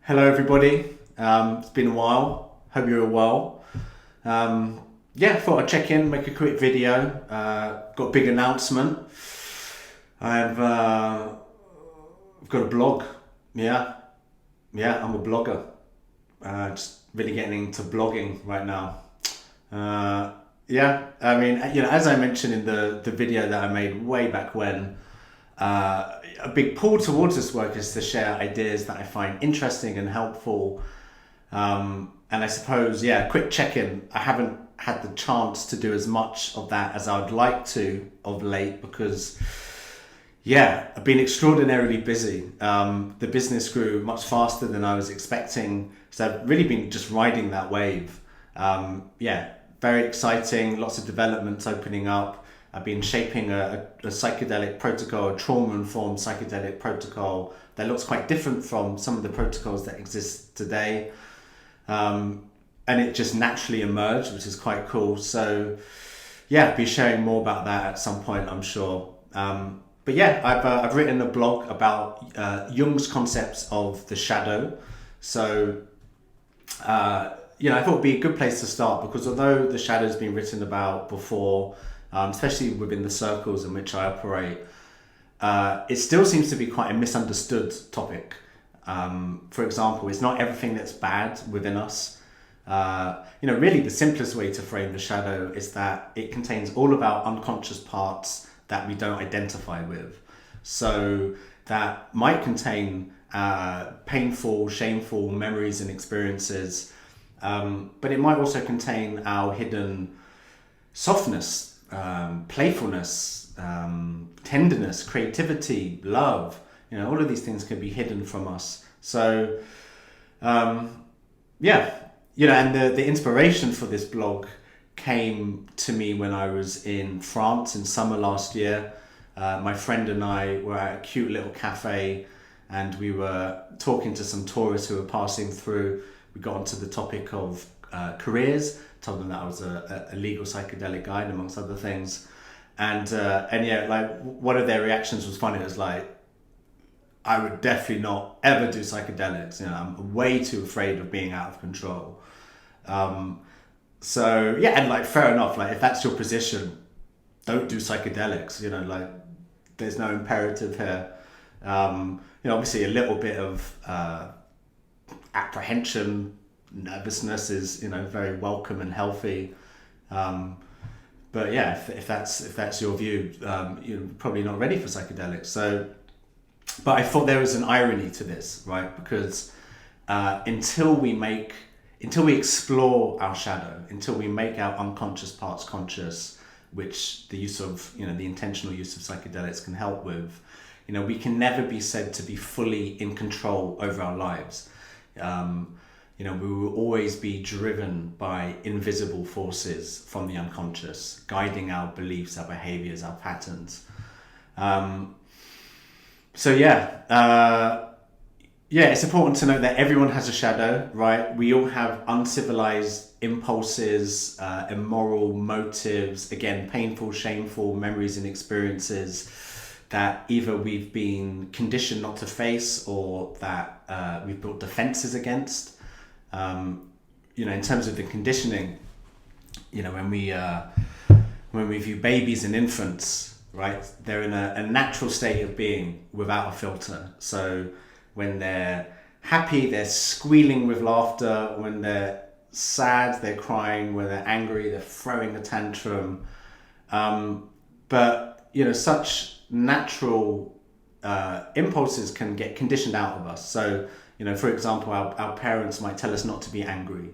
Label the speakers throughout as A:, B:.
A: Hello, everybody. It's been a while. Hope you're well. Yeah, thought I'd check in, make a quick video. Got a big announcement. I've got a blog. Yeah, I'm a blogger. Just really getting into blogging right now. Yeah, I mean, as I mentioned in the video that I made way back when, a big pull towards this work is to share ideas that I find interesting and helpful. And I suppose, yeah, quick check-in. I haven't had the chance to do as much of that as I would like to of late because, yeah, I've been extraordinarily busy. The business grew much faster than I was expecting. So I've really been just riding that wave. Yeah, very exciting, lots of developments opening up. I've been shaping a psychedelic protocol, a trauma-informed psychedelic protocol that looks quite different from some of the protocols that exist today. And it just naturally emerged, which is quite cool. So yeah, I'll be sharing more about that at some point, I'm sure. But yeah, I've written a blog about Jung's concepts of the shadow. So I thought it'd be a good place to start because although the shadow's been written about before, especially within the circles in which I operate, it still seems to be quite a misunderstood topic. For example, it's not everything that's bad within us. Really the simplest way to frame the shadow is that it contains all of our unconscious parts that we don't identify with. So that might contain painful, shameful memories and experiences, but it might also contain our hidden softness, playfulness, tenderness, creativity, love. All of these things can be hidden from us. So, and the inspiration for this blog came to me when I was in France in summer last year. My friend and I were at a cute little cafe and we were talking to some tourists who were passing through. We got onto the topic of careers, told them that I was a legal psychedelic guide amongst other things. And yeah, like one of their reactions was funny. It was like, I would definitely not ever do psychedelics. I'm way too afraid of being out of control. So yeah, and like fair enough. Like if that's your position, don't do psychedelics. Like there's no imperative here. Obviously a little bit of apprehension, nervousness is very welcome and healthy. But yeah, if that's your view, you're probably not ready for psychedelics. So. But I thought there was an irony to this, right? Because until we explore our shadow, until we make our unconscious parts conscious, which the use of, the intentional use of psychedelics can help with, we can never be said to be fully in control over our lives. We will always be driven by invisible forces from the unconscious, guiding our beliefs, our behaviors, our patterns. So it's important to note that everyone has a shadow, right? We all have uncivilized impulses, immoral motives, again, painful, shameful memories and experiences that either we've been conditioned not to face or that we've built defenses against. In terms of the conditioning, when we view babies and infants, right? They're in a natural state of being without a filter. So when they're happy, they're squealing with laughter. When they're sad, they're crying. When they're angry, they're throwing a tantrum. But such natural impulses can get conditioned out of us. So, for example, our parents might tell us not to be angry.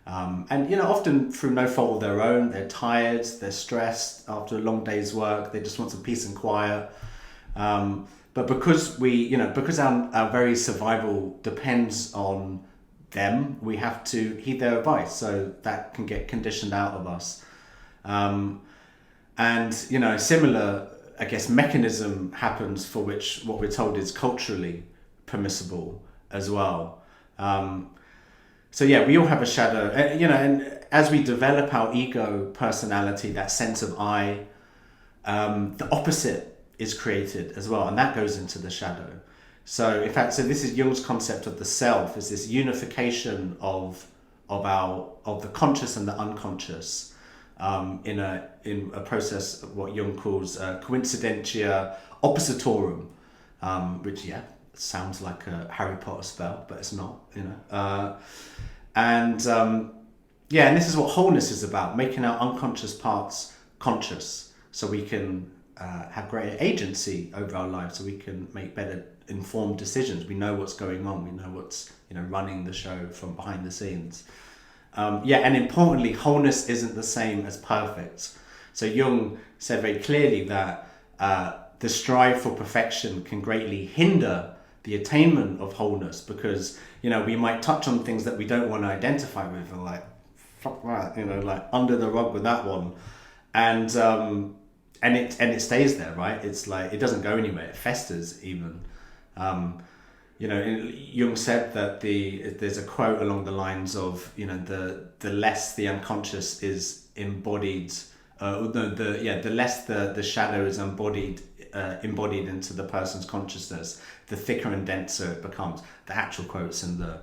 A: And often through no fault of their own, they're tired, they're stressed after a long day's work, they just want some peace and quiet. But because because our very survival depends on them, we have to heed their advice, so that can get conditioned out of us. And similar, I guess, mechanism happens for which what we're told is culturally permissible as well. So yeah, we all have a shadow, and as we develop our ego personality, that sense of the opposite is created as well, and that goes into the shadow. So in fact, so this is Jung's concept of the self, is this unification of the conscious and the unconscious, in a process of what Jung calls coincidentia oppositorum, which sounds like a Harry Potter spell, but it's not, and this is what wholeness is about: making our unconscious parts conscious, so we can have greater agency over our lives, so we can make better informed decisions. We know what's going on. We know what's running the show from behind the scenes. And importantly, wholeness isn't the same as perfect. So Jung said very clearly that the strive for perfection can greatly hinder the attainment of wholeness, because we might touch on things that we don't want to identify with, and like, fuck that, like under the rug with that one, and it stays there, right? It's like it doesn't go anywhere. It festers even. Jung said that there's a quote along the lines of the less the unconscious is embodied, the less the shadow is embodied into the person's consciousness, the thicker and denser it becomes. The actual quote's in the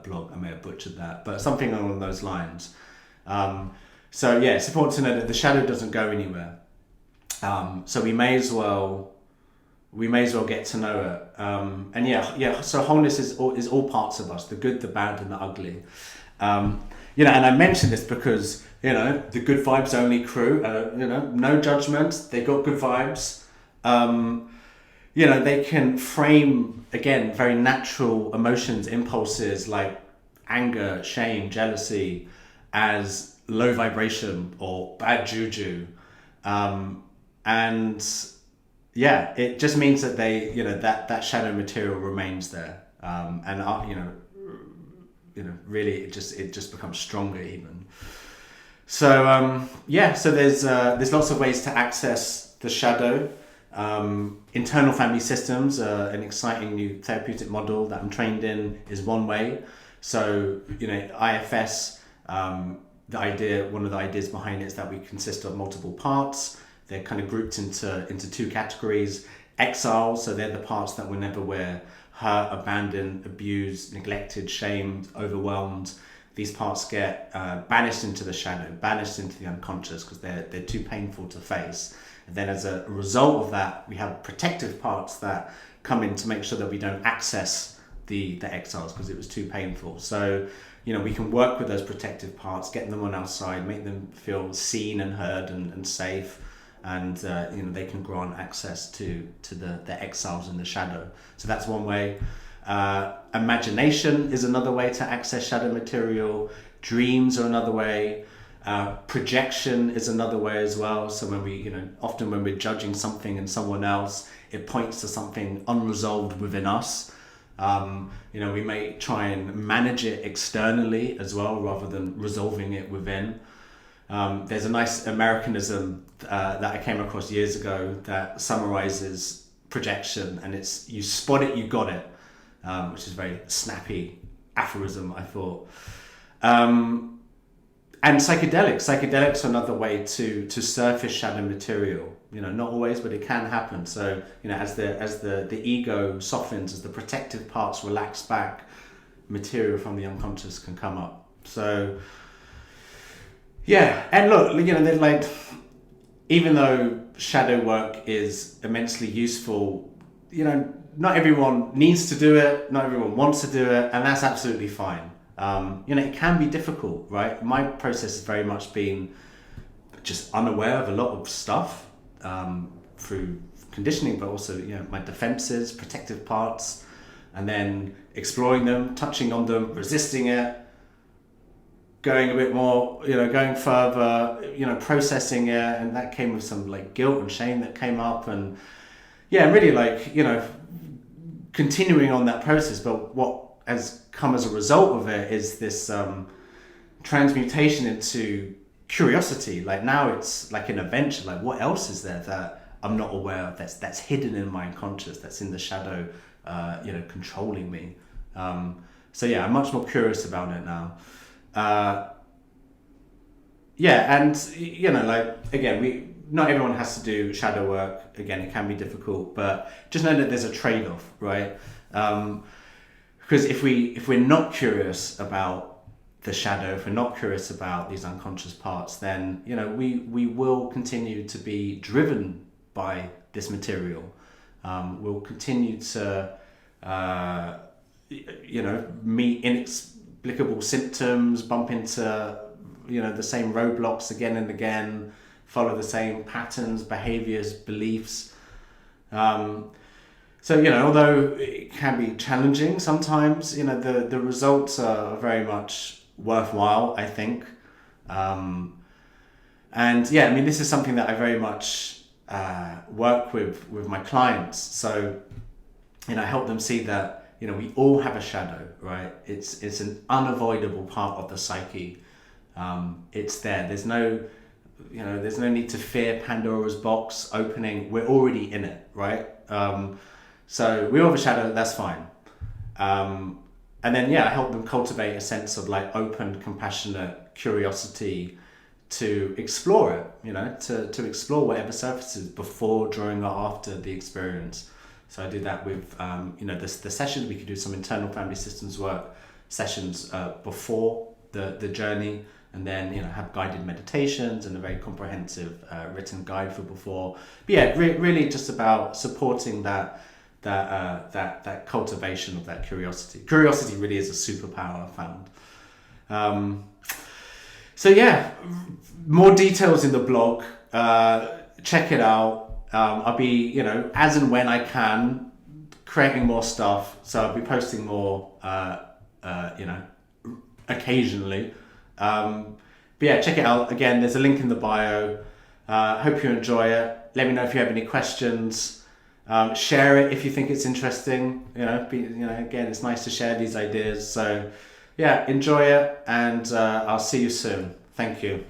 A: blog. I may have butchered that, but something along those lines. It's important to know that the shadow doesn't go anywhere. So we may as well get to know it. So wholeness is all parts of us: the good, the bad, and the ugly. And I mention this because the good vibes only crew. No judgment. They got good vibes. They can frame, again, very natural emotions, impulses like anger, shame, jealousy, as low vibration or bad juju, it just means that they, that shadow material remains there, really it just becomes stronger even. So so there's lots of ways to access the shadow. Internal family systems, an exciting new therapeutic model that I'm trained in, is one way. So IFS, one of the ideas behind it is that we consist of multiple parts. They're kind of grouped into two categories. Exiles, so they're the parts that were never were hurt, abandoned, abused, neglected, shamed, overwhelmed. These parts get banished into the shadow, banished into the unconscious, because they're too painful to face. And then as a result of that, we have protective parts that come in to make sure that we don't access the exiles because it was too painful. So we can work with those protective parts, get them on our side, make them feel seen and heard and safe. And they can grant access to the exiles in the shadow. So that's one way. Imagination is another way to access shadow material. Dreams are another way. Projection is another way as well. So when we, often when we're judging something in someone else, it points to something unresolved within us. We may try and manage it externally as well, rather than resolving it within. There's a nice Americanism that I came across years ago that summarizes projection, and it's: you spot it, you got it, which is a very snappy aphorism, I thought. And psychedelics are another way to surface shadow material. Not always, but it can happen. So as the ego softens, as the protective parts relax back, material from the unconscious can come up. So and look, they're like, even though shadow work is immensely useful, not everyone needs to do it, not everyone wants to do it, and that's absolutely fine. It can be difficult, right? My process has very much been just unaware of a lot of stuff through conditioning, but also my defenses, protective parts, and then exploring them, touching on them, resisting it, going a bit more, going further, processing it, and that came with some like guilt and shame that came up, and really continuing on that process. But what has come as a result of it is this transmutation into curiosity. Like now it's like an adventure. Like, what else is there that I'm not aware of, that's hidden in my unconscious, that's in the shadow, controlling me. I'm much more curious about it now. Again, not everyone has to do shadow work. Again, it can be difficult, but just know that there's a trade-off, right? Because if we're not curious about the shadow, if we're not curious about these unconscious parts, then we will continue to be driven by this material. We'll continue to meet inexplicable symptoms, bump into the same roadblocks again and again, follow the same patterns, behaviors, beliefs. Although it can be challenging sometimes, the results are very much worthwhile, I think. This is something that I very much work with my clients. So, I help them see that, we all have a shadow, right? It's an unavoidable part of the psyche. It's there. There's no need to fear Pandora's box opening. We're already in it, right? So we all have a shadow, that's fine. I help them cultivate a sense of open, compassionate curiosity to explore it, to explore whatever surfaces before, during, or after the experience. So I do that with, the sessions. We could do some internal family systems work sessions before the journey, and then have guided meditations and a very comprehensive written guide for before. But yeah, really just about supporting that cultivation of that curiosity. Curiosity really is a superpower, I found. More details in the blog. Check it out. I'll be, as and when I can, creating more stuff. So I'll be posting more, occasionally. Check it out. Again, there's a link in the bio. Hope you enjoy it. Let me know if you have any questions. Share it if you think it's interesting. Again, it's nice to share these ideas. So, enjoy it, and I'll see you soon. Thank you.